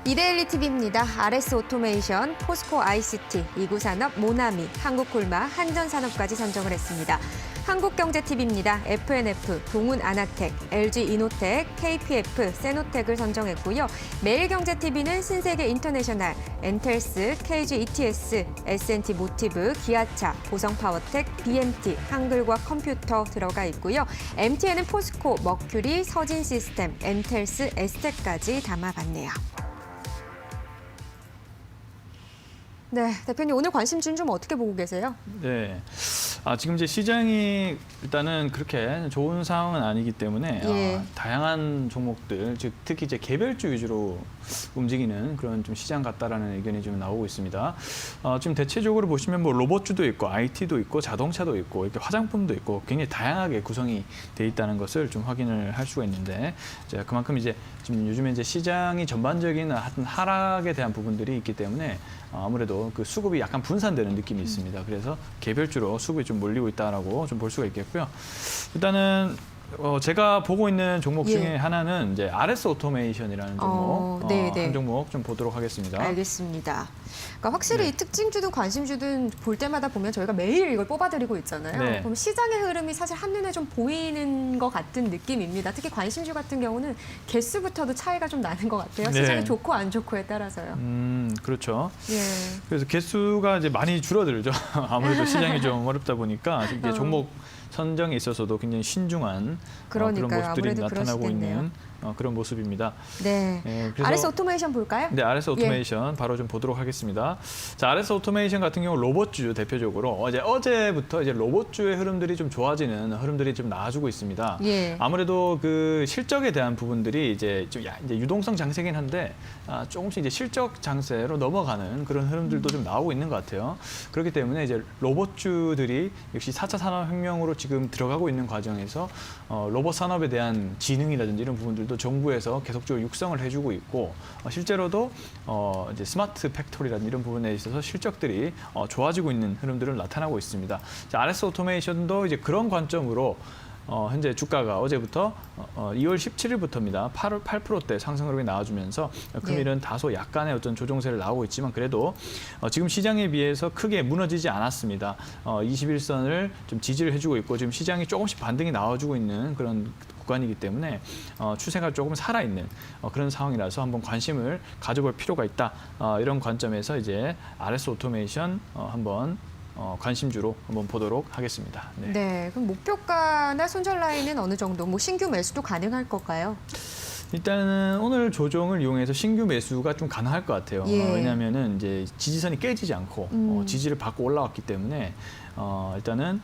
이데일리 TV입니다. RS 오토메이션, 포스코 ICT, 이구산업, 모나미, 한국콜마, 한전산업까지 선정을 했습니다. 한국경제TV입니다. FNF, 동훈아나텍, LG이노텍, KPF, 세노텍을 선정했고요. 매일경제TV는 신세계인터내셔널, 엔텔스, KGETS, S&T 모티브, 기아차, 보성파워텍, BMT, 한글과 컴퓨터 들어가 있고요. MTN은 포스코, 머큐리, 서진시스템, 엔텔스, 에스텍까지 담아봤네요. 네, 대표님 오늘 관심주는 좀 어떻게 보고 계세요? 네. 지금 이제 시장이 일단은 그렇게 좋은 상황은 아니기 때문에 예. 다양한 종목들, 즉 특히 이제 개별주 위주로 움직이는 그런 좀 시장 같다라는 의견이 좀 나오고 있습니다. 지금 대체적으로 보시면 뭐 로봇주도 있고 IT도 있고 자동차도 있고 이렇게 화장품도 있고 굉장히 다양하게 구성이 돼 있다는 것을 좀 확인을 할 수가 있는데, 이제 그만큼 이제 지금 요즘에 이제 시장이 전반적인 하락에 대한 부분들이 있기 때문에 아무래도 그 수급이 약간 분산되는 느낌이 있습니다. 그래서 개별주로 수급이 좀 몰리고 있다라고 좀 볼 수가 있겠고요. 일단은 제가 보고 있는 종목 중에 예. 하나는 이제 RS 오토메이션이라는 종목, 한 종목 좀 보도록 하겠습니다. 알겠습니다. 그러니까 확실히 네. 이 특징주든 관심주든 볼 때마다 보면 저희가 매일 이걸 뽑아드리고 있잖아요. 네. 그럼 시장의 흐름이 사실 한눈에 좀 보이는 것 같은 느낌입니다. 특히 관심주 같은 경우는 개수부터도 차이가 좀 나는 것 같아요. 네. 시장이 좋고 안 좋고에 따라서요. 그렇죠. 예. 그래서 개수가 이제 많이 줄어들죠. 아무래도 시장이 좀 어렵다 보니까 이게 종목 선정에 있어서도 굉장히 신중한 그런 그러니까요. 모습들이 아무래도 나타나고 그러시겠네요. 있는 그런 모습입니다. 네. 그래서 RS 오토메이션 볼까요? 네, RS 오토메이션 바로 좀 보도록 하겠습니다. 자, RS 오토메이션 같은 경우 로봇주 대표적으로 어제부터 이제 로봇주의 흐름들이 좀 좋아지는 흐름들이 좀 나와주고 있습니다. 예. 아무래도 그 실적에 대한 부분들이 이제 좀 이제 유동성 장세긴 한데 조금씩 이제 실적 장세로 넘어가는 그런 흐름들도 좀 나오고 있는 것 같아요. 그렇기 때문에 이제 로봇주들이 역시 4차 산업혁명으로 지금 들어가고 있는 과정에서 로봇 산업에 대한 지능이라든지 이런 부분들도 정부에서 계속적으로 육성을 해주고 있고, 실제로도 이제 스마트 팩토리라든지 이런 부분에 있어서 실적들이 좋아지고 있는 흐름들을 나타나고 있습니다. 자, RS 오토메이션도 이제 그런 관점으로 현재 주가가 어제부터 2월 17일부터입니다. 8%대 상승 흐름이 나와주면서 금일은 다소 약간의 어떤 조정세를 나오고 있지만 그래도 지금 시장에 비해서 크게 무너지지 않았습니다. 21선을 좀 지지를 해주고 있고 지금 시장이 조금씩 반등이 나와주고 있는 그런 구간이기 때문에 추세가 조금 살아있는 그런 상황이라서 한번 관심을 가져볼 필요가 있다. 이런 관점에서 이제 RS 오토메이션 한번 관심주로 한번 보도록 하겠습니다. 네. 네. 그럼 목표가나 손절 라인은 어느 정도? 뭐 신규 매수도 가능할 걸까요? 일단은 오늘 조정을 이용해서 신규 매수가 좀 가능할 것 같아요. 예. 왜냐하면은 이제 지지선이 깨지지 않고 지지를 받고 올라왔기 때문에 일단은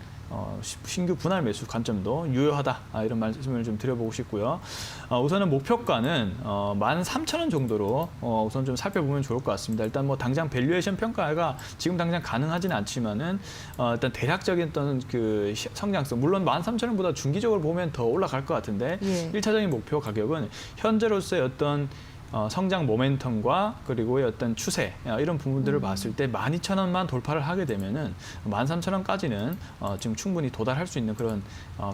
신규 분할 매수 관점도 유효하다, 이런 말씀을 좀 드려보고 싶고요. 우선은 목표가는 13,000원 정도로 우선 좀 살펴보면 좋을 것 같습니다. 일단 뭐 당장 밸류에이션 평가가 지금 당장 가능하지는 않지만은 일단 대략적인 어떤 그 성장성, 물론 13,000원보다 중기적으로 보면 더 올라갈 것 같은데 예. 1차적인 목표 가격은 현재로서의 어떤 성장 모멘텀과 그리고 어떤 추세 이런 부분들을 봤을 때 12,000원만 돌파를 하게 되면은 13,000원까지는 지금 충분히 도달할 수 있는 그런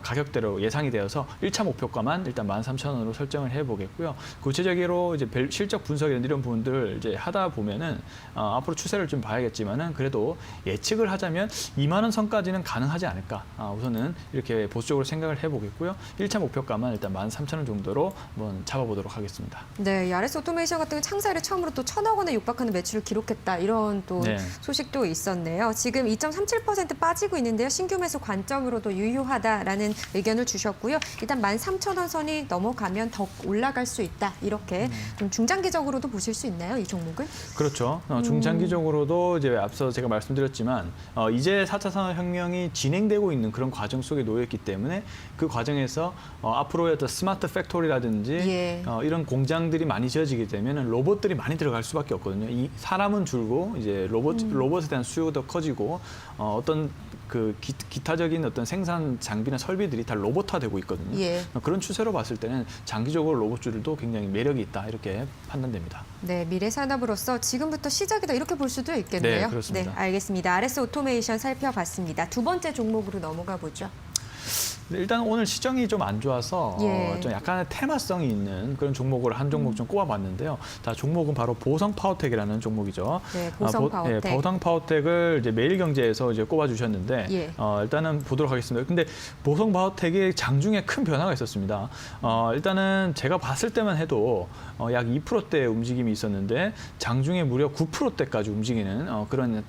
가격대로 예상이 되어서 1차 목표가만 일단 13,000원으로 설정을 해보겠고요. 구체적으로 이제 실적 분석 이런 부분들을 이제 하다 보면은 앞으로 추세를 좀 봐야겠지만은 그래도 예측을 하자면 2만 원 선까지는 가능하지 않을까. 우선은 이렇게 보수적으로 생각을 해보겠고요. 1차 목표가만 일단 13,000원 정도로 한번 잡아보도록 하겠습니다. 네, RS 오토메이션 같은 경우 창사일에 처음으로 또 1,000억 원에 육박하는 매출을 기록했다. 이런 또 네. 소식도 있었네요. 지금 2.37% 빠지고 있는데요. 신규 매수 관점으로도 유효하다라는 의견을 주셨고요. 일단 13,000원 선이 넘어가면 더 올라갈 수 있다. 이렇게 좀 중장기적으로도 보실 수 있나요, 이 종목을? 그렇죠. 중장기적으로도 이제 앞서 제가 말씀드렸지만 이제 4차 산업혁명이 진행되고 있는 그런 과정 속에 놓여 있기 때문에 그 과정에서 앞으로의 어떤 스마트 팩토리라든지 예. 이런 공장들이 많이 지어지게 되면 로봇들이 많이 들어갈 수밖에 없거든요. 이 사람은 줄고 이제 로봇에 대한 수요도 커지고 어떤 그 기타적인 어떤 생산 장비나 설비들이 다 로봇화되고 있거든요. 예. 그런 추세로 봤을 때는 장기적으로 로봇주들도 굉장히 매력이 있다 이렇게 판단됩니다. 네, 미래 산업으로서 지금부터 시작이다 이렇게 볼 수도 있겠네요. 네, 그렇습니다. 네, 알겠습니다. RS 오토메이션 살펴봤습니다. 두 번째 종목으로 넘어가 보죠. 일단 오늘 시정이 좀 안 좋아서 예. 좀 약간의 테마성이 있는 그런 종목을 한 종목 좀 꼽아봤는데요. 자, 종목은 바로 보성 파워텍이라는 종목이죠. 네, 보성 파워텍. 예, 보성 파워텍을 이제 매일경제에서 이제 꼽아주셨는데 예. 일단은 보도록 하겠습니다. 근데 보성 파워텍이 장중에 큰 변화가 있었습니다. 일단은 제가 봤을 때만 해도 약 2%대 움직임이 있었는데 장중에 무려 9%대까지 움직이는 그런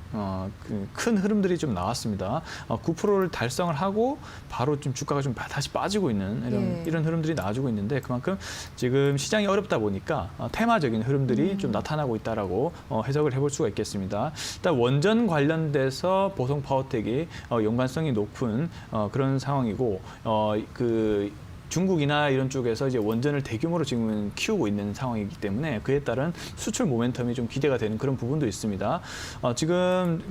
큰 흐름들이 좀 나왔습니다. 9%를 달성을 하고 바로 좀 주가가 좀 다시 빠지고 있는 이런 흐름들이 나와주고 있는데 그만큼 지금 시장이 어렵다 보니까 테마적인 흐름들이 좀 나타나고 있다라고 해석을 해볼 수가 있겠습니다. 일단 원전 관련돼서 보성 파워텍이 연관성이 높은 그런 상황이고 중국이나 이런 쪽에서 이제 원전을 대규모로 지금은 키우고 있는 상황이기 때문에 그에 따른 수출 모멘텀이 좀 기대가 되는 그런 부분도 있습니다. 지금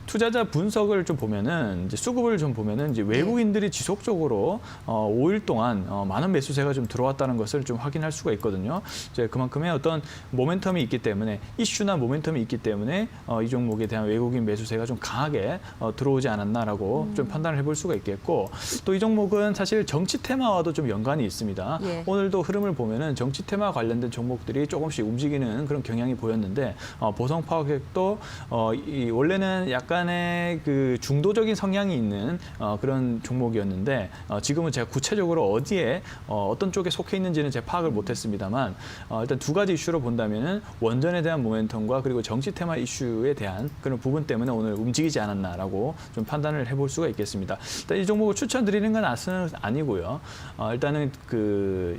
투자자 분석을 좀 보면은 이제 수급을 좀 보면은 이제 외국인들이 지속적으로 5일 동안 많은 매수세가 좀 들어왔다는 것을 좀 확인할 수가 있거든요. 이제 그만큼의 어떤 모멘텀이 있기 때문에 이슈나 모멘텀이 있기 때문에 이 종목에 대한 외국인 매수세가 좀 강하게 들어오지 않았나라고 좀 판단을 해볼 수가 있겠고 또 이 종목은 사실 정치 테마와도 좀 연관이 있습니다. 예. 오늘도 흐름을 보면은 정치 테마 관련된 종목들이 조금씩 움직이는 그런 경향이 보였는데 보성 파워텍도 원래는 약간의 그 중도적인 성향이 있는 그런 종목이었는데 지금은 제가 구체적으로 어디에 어떤 쪽에 속해 있는지는 제가 파악을 못했습니다만 일단 두 가지 이슈로 본다면은 원전에 대한 모멘텀과 그리고 정치 테마 이슈에 대한 그런 부분 때문에 오늘 움직이지 않았나라고 좀 판단을 해볼 수가 있겠습니다. 일단 이 종목을 추천드리는 건 아니고요. 일단은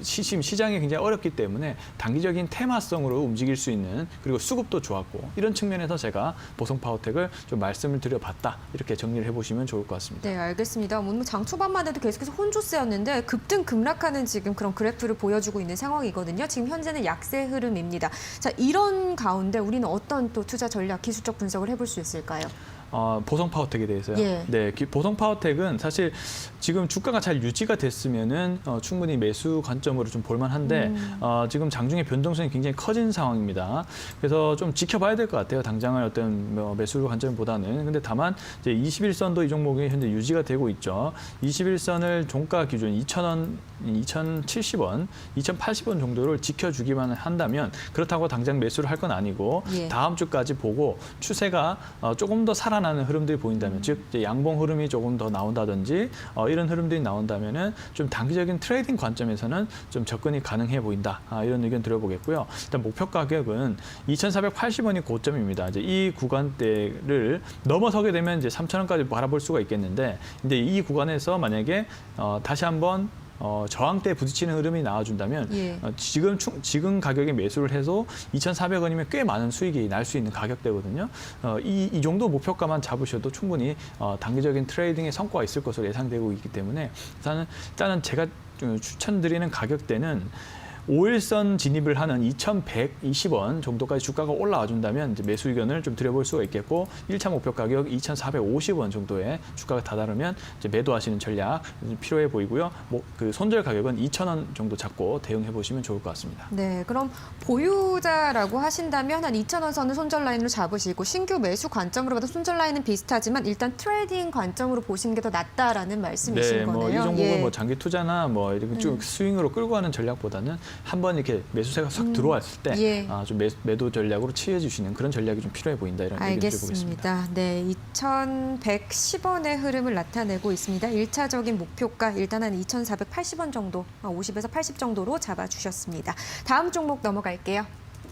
시장이 굉장히 어렵기 때문에 단기적인 테마성으로 움직일 수 있는 그리고 수급도 좋았고 이런 측면에서 제가 보성 파워텍을 좀 말씀을 드려봤다 이렇게 정리를 해보시면 좋을 것 같습니다. 네, 알겠습니다. 오늘 장 초반만 해도 계속해서 혼조세였는데 급등 급락하는 지금 그런 그래프를 보여주고 있는 상황이거든요. 지금 현재는 약세 흐름입니다. 자, 이런 가운데 우리는 어떤 또 투자 전략, 기술적 분석을 해볼 수 있을까요? 보성 파워텍에 대해서요. 예. 네, 보성 파워텍은 사실 지금 주가가 잘 유지가 됐으면은 충분히 매수 관점으로 좀 볼만한데 지금 장중에 변동성이 굉장히 커진 상황입니다. 그래서 좀 지켜봐야 될 것 같아요. 당장은 어떤 매수 관점보다는. 근데 다만 이제 21선도 이 종목이 현재 유지가 되고 있죠. 21선을 종가 기준 2,000원, 2,070원, 2,080원 정도를 지켜주기만 한다면 그렇다고 당장 매수를 할 건 아니고 예. 다음 주까지 보고 추세가 조금 더 살아나는 흐름들이 보인다면 즉 이제 양봉 흐름이 조금 더 나온다든지 이런 흐름들이 나온다면은 좀 단기적인 트레이딩 관점에서는 좀 접근이 가능해 보인다. 이런 의견 드려보겠고요. 일단 목표 가격은 2,480원이 고점입니다. 이제 이 구간대를 넘어서게 되면 이제 3,000원까지 바라볼 수가 있겠는데 근데 이 구간에서 만약에 다시 한번 저항대에 부딪히는 흐름이 나와준다면 예. 지금 가격에 매수를 해서 2,400원이면 꽤 많은 수익이 날 수 있는 가격대거든요. 이 정도 목표가만 잡으셔도 충분히 단기적인 트레이딩의 성과가 있을 것으로 예상되고 있기 때문에 일단은 제가 추천드리는 가격대는 5일선 진입을 하는 2,120원 정도까지 주가가 올라와 준다면 이제 매수 의견을 좀 드려볼 수가 있겠고 1차 목표 가격 2,450원 정도에 주가가 다다르면 이제 매도하시는 전략 필요해 보이고요. 그 손절 가격은 2,000원 정도 잡고 대응해 보시면 좋을 것 같습니다. 네, 그럼 보유자라고 하신다면 한 2,000원 선을 손절 라인으로 잡으시고 신규 매수 관점으로 봐도 손절 라인은 비슷하지만 일단 트레이딩 관점으로 보시는 게 더 낫다라는 말씀이신 네, 거네요. 이 종목은 예. 장기 투자나 이렇게 쭉 스윙으로 끌고 가는 전략보다는 한번 이렇게 매수세가 싹 들어왔을 때 예. 좀 매도 전략으로 취해 주시는 그런 전략이 좀 필요해 보인다 이런 얘기를 드려보겠습니다. 알겠습니다. 네, 2,110원의 흐름을 나타내고 있습니다. 1차적인 목표가 일단 한 2,480원 정도, 50에서 80 정도로 잡아주셨습니다. 다음 종목 넘어갈게요.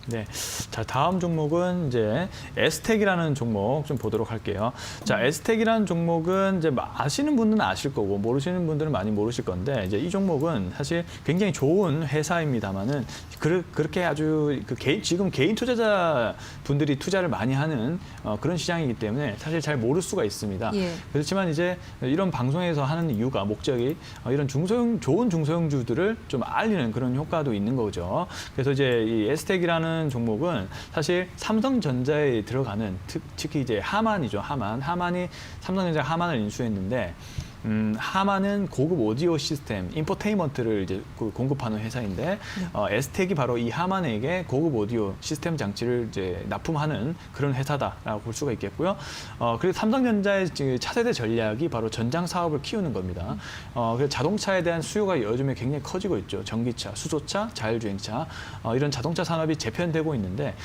네, 자 다음 종목은 이제 에스텍이라는 종목 좀 보도록 할게요. 자, 에스텍이라는 종목은 이제 아시는 분들은 아실 거고 모르시는 분들은 많이 모르실 건데 이제 이 종목은 사실 굉장히 좋은 회사입니다만은 그렇게 아주 지금 개인 투자자 분들이 투자를 많이 하는 그런 시장이기 때문에 사실 잘 모를 수가 있습니다. 예. 그렇지만 이제 이런 방송에서 하는 이유가 목적이 이런 좋은 중소형주들을 좀 알리는 그런 효과도 있는 거죠. 그래서 이제 이 에스텍이라는 종목은 사실 삼성전자에 들어가는 특히 이제 하만이죠. 하만이 삼성전자 하만을 인수했는데 하마는 고급 오디오 시스템, 인포테인먼트를 이제 공급하는 회사인데 에스텍이 바로 이 하만에게 고급 오디오 시스템 장치를 이제 납품하는 그런 회사다라고 볼 수가 있겠고요. 그리고 삼성전자의 차세대 전략이 바로 전장 사업을 키우는 겁니다. 그래서 자동차에 대한 수요가 요즘에 굉장히 커지고 있죠. 전기차, 수소차, 자율주행차 이런 자동차 산업이 재편되고 있는데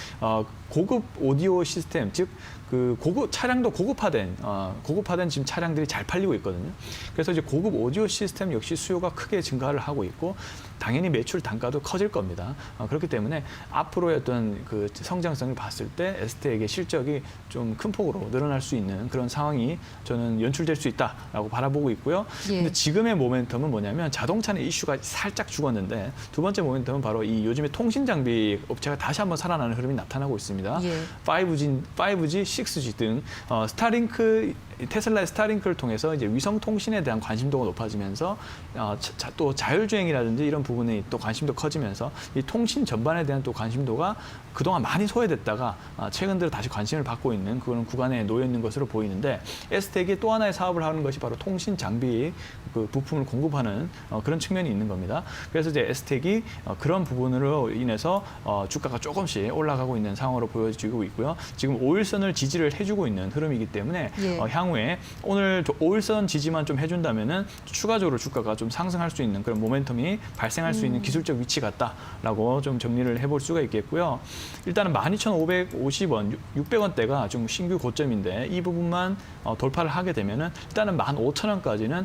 고급 오디오 시스템, 즉 그 고급 차량도 고급화된 지금 차량들이 잘 팔리고 있거든요. 그래서 이제 고급 오디오 시스템 역시 수요가 크게 증가를 하고 있고 당연히 매출 단가도 커질 겁니다. 그렇기 때문에 앞으로의 어떤 그 성장성을 봤을 때 에스텍의 실적이 좀 큰 폭으로 늘어날 수 있는 그런 상황이 저는 연출될 수 있다라고 바라보고 있고요. 근데 지금의 모멘텀은 뭐냐면 자동차는 이슈가 살짝 죽었는데 두 번째 모멘텀은 바로 이 요즘에 통신 장비 업체가 다시 한번 살아나는 흐름이 나타나고 있습니다. 5G, 6G 등 테슬라의 스타링크를 통해서 이제 위성 통신에 대한 관심도가 높아지면서 또 자율주행이라든지 이런 부분에 또 관심도 커지면서 이 통신 전반에 대한 또 관심도가 그동안 많이 소외됐다가 최근 들어 다시 관심을 받고 있는 그런 구간에 놓여 있는 것으로 보이는데 에스텍이 또 하나의 사업을 하는 것이 바로 통신 장비 그 부품을 공급하는 그런 측면이 있는 겁니다. 그래서 이제 에스텍이 그런 부분으로 인해서 주가가 조금씩 올라가고 있는 상황으로 보여지고 있고요. 지금 5일선을 지지를 해주고 있는 흐름이기 때문에 향후에 오늘 5일선 지지만 좀 해준다면은 추가적으로 주가가 좀 상승할 수 있는 그런 모멘텀이 발생할 수 있는 기술적 위치 같다라고 좀 정리를 해볼 수가 있겠고요. 일단은 12,550원, 600원대가 좀 신규 고점인데 이 부분만 돌파를 하게 되면은 일단은 15,000원까지는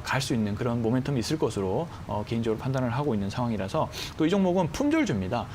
갈 수 있는 그런 모멘텀이 있을 것으로 개인적으로 판단을 하고 있는 상황이라서 또 이 종목은 품절주입니다.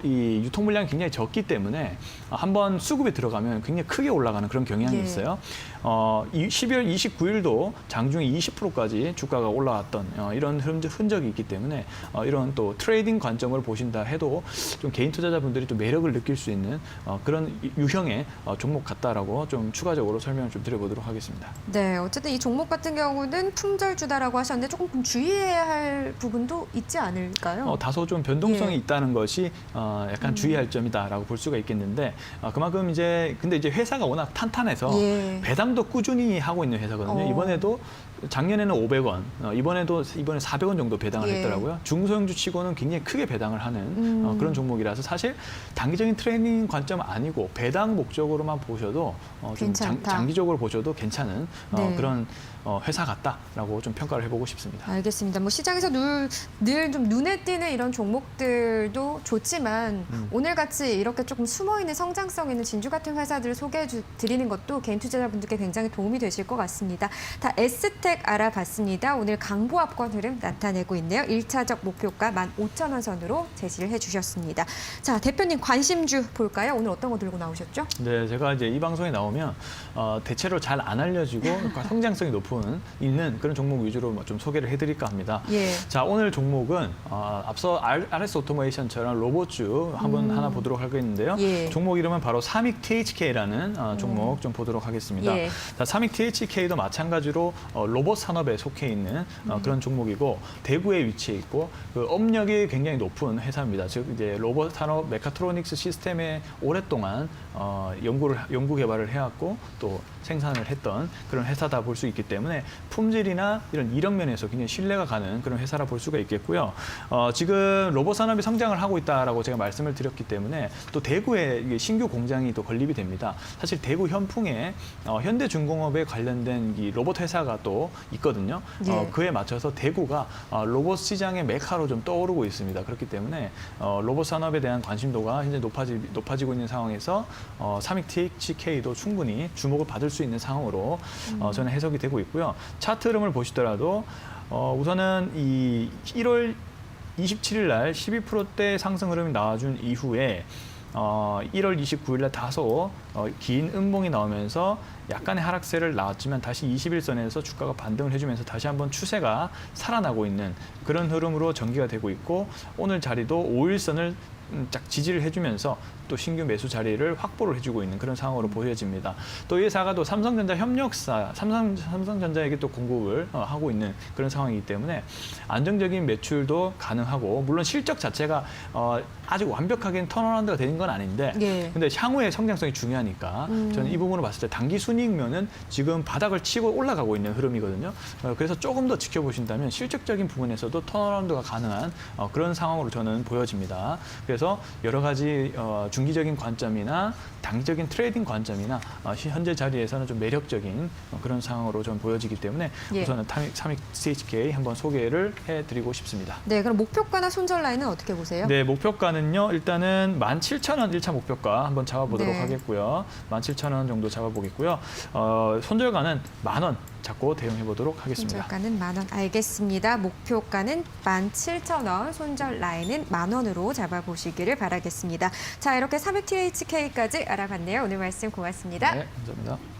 이 유통 물량이 굉장히 적기 때문에 한번 수급이 들어가면 굉장히 크게 올라가는 그런 경향이 있어요. 12월 29일도 장중에 20%까지 주가가 올라왔던 이런 흔적이 있기 때문에 이런 또 트레이딩 관점을 보신다 해도 좀 개인 투자자분들이 또 매력을 느낄 수 있는 그런 유형의 종목 같다라고 좀 추가적으로 설명을 좀 드려보도록 하겠습니다. 네, 어쨌든 이 종목 같은 경우는 품절주다라고 하셨는데 조금 주의해야 할 부분도 있지 않을까요? 다소 좀 변동성이 있다는 것이 약간 주의할 점이다라고 볼 수가 있겠는데 그만큼 근데 이제 회사가 워낙 탄탄해서 배당도 꾸준히 하고 있는 회사거든요. 이번에도 작년에는 500원, 이번에 400원 정도 배당을 했더라고요. 중소형주 치고는 굉장히 크게 배당을 하는 그런 종목이라서 사실 단기적인 트레이딩 관점 아니고 배당 목적으로만 보셔도 좀 장기적으로 보셔도 괜찮은 그런 회사 같다라고 좀 평가를 해보고 싶습니다. 알겠습니다. 뭐 시장에서 늘 좀 눈에 띄는 이런 종목들도 좋지만 오늘같이 이렇게 조금 숨어있는 성장성 있는 진주 같은 회사들을 소개해 드리는 것도 개인 투자자분들께 굉장히 도움이 되실 것 같습니다. 다 에스텍 알아봤습니다. 오늘 강보합권 흐름 나타내고 있네요. 1차적 목표가 15,000원 선으로 제시를 해주셨습니다. 자, 대표님 관심주 볼까요? 오늘 어떤 거 들고 나오셨죠? 네, 제가 이제 이 방송에 나오면 대체로 잘 안 알려지고 성장성이 있는 그런 종목 위주로 좀 소개를 해드릴까 합니다. 자, 오늘 종목은 앞서 RS 오토메이션처럼 로봇주 하나 보도록 하겠는데요. 종목 이름은 바로 삼익 THK라는 종목 좀 보도록 하겠습니다. 자, 삼익 THK도 마찬가지로 로봇 산업에 속해 있는 그런 종목이고 대구에 위치해 있고 그 업력이 굉장히 높은 회사입니다. 즉 이제 로봇 산업 메카트로닉스 시스템에 오랫동안 연구 개발을 해왔고 또 생산을 했던 그런 회사다 볼 수 있기 때문에 품질이나 이런 이력 면에서 굉장히 신뢰가 가는 그런 회사라 볼 수가 있겠고요. 지금 로봇 산업이 성장을 하고 있다라고 제가 말씀을 드렸기 때문에 또 대구에 신규 공장이 또 건립이 됩니다. 사실 대구 현풍에 현대중공업에 관련된 이 로봇 회사가 또 있거든요. 그에 맞춰서 대구가 로봇 시장의 메카로 좀 떠오르고 있습니다. 그렇기 때문에 로봇 산업에 대한 관심도가 현재 높아지고 있는 상황에서 삼익 THK도 충분히 주목을 받을 수 있는 상황으로 저는 해석이 되고 있고요. 차트 흐름을 보시더라도 우선은 이 1월 27일 날 12%대 상승 흐름이 나와준 이후에 1월 29일 날 다소 긴 음봉이 나오면서 약간의 하락세를 나왔지만 다시 21선에서 주가가 반등을 해주면서 다시 한번 추세가 살아나고 있는 그런 흐름으로 전개가 되고 있고 오늘 자리도 5일선을 쫙 지지를 해주면서 또 신규 매수 자리를 확보를 해주고 있는 그런 상황으로 보여집니다. 또 이 회사가 또 삼성전자 협력사, 삼성전자에게 또 공급을 하고 있는 그런 상황이기 때문에 안정적인 매출도 가능하고 물론 실적 자체가 아직 완벽하게 턴어라운드가 되는 건 아닌데 근데 향후의 성장성이 중요하니까 저는 이 부분을 봤을 때 단기 순위 순이익면은 지금 바닥을 치고 올라가고 있는 흐름이거든요. 그래서 조금 더 지켜보신다면 실적적인 부분에서도 턴어라운드가 가능한 그런 상황으로 저는 보여집니다. 그래서 여러 가지 중기적인 관점이나 단기적인 트레이딩 관점이나 현재 자리에서는 좀 매력적인 그런 상황으로 좀 보여지기 때문에 예. 우선은 삼익 CHK 한번 소개를 해드리고 싶습니다. 네, 그럼 목표가나 손절 라인은 어떻게 보세요? 네, 목표가는요. 일단은 17,000원 1차 목표가 한번 잡아보도록 네. 하겠고요. 17,000원 정도 잡아보겠고요. 손절가는 10,000원 잡고 대응해 보도록 하겠습니다. 손절가는 10,000원. 알겠습니다. 목표가는 17,000원, 손절 라인은 10,000원으로 잡아보시기를 바라겠습니다. 자, 이렇게 삼익 THK까지 알아봤네요. 오늘 말씀 고맙습니다. 네, 감사합니다.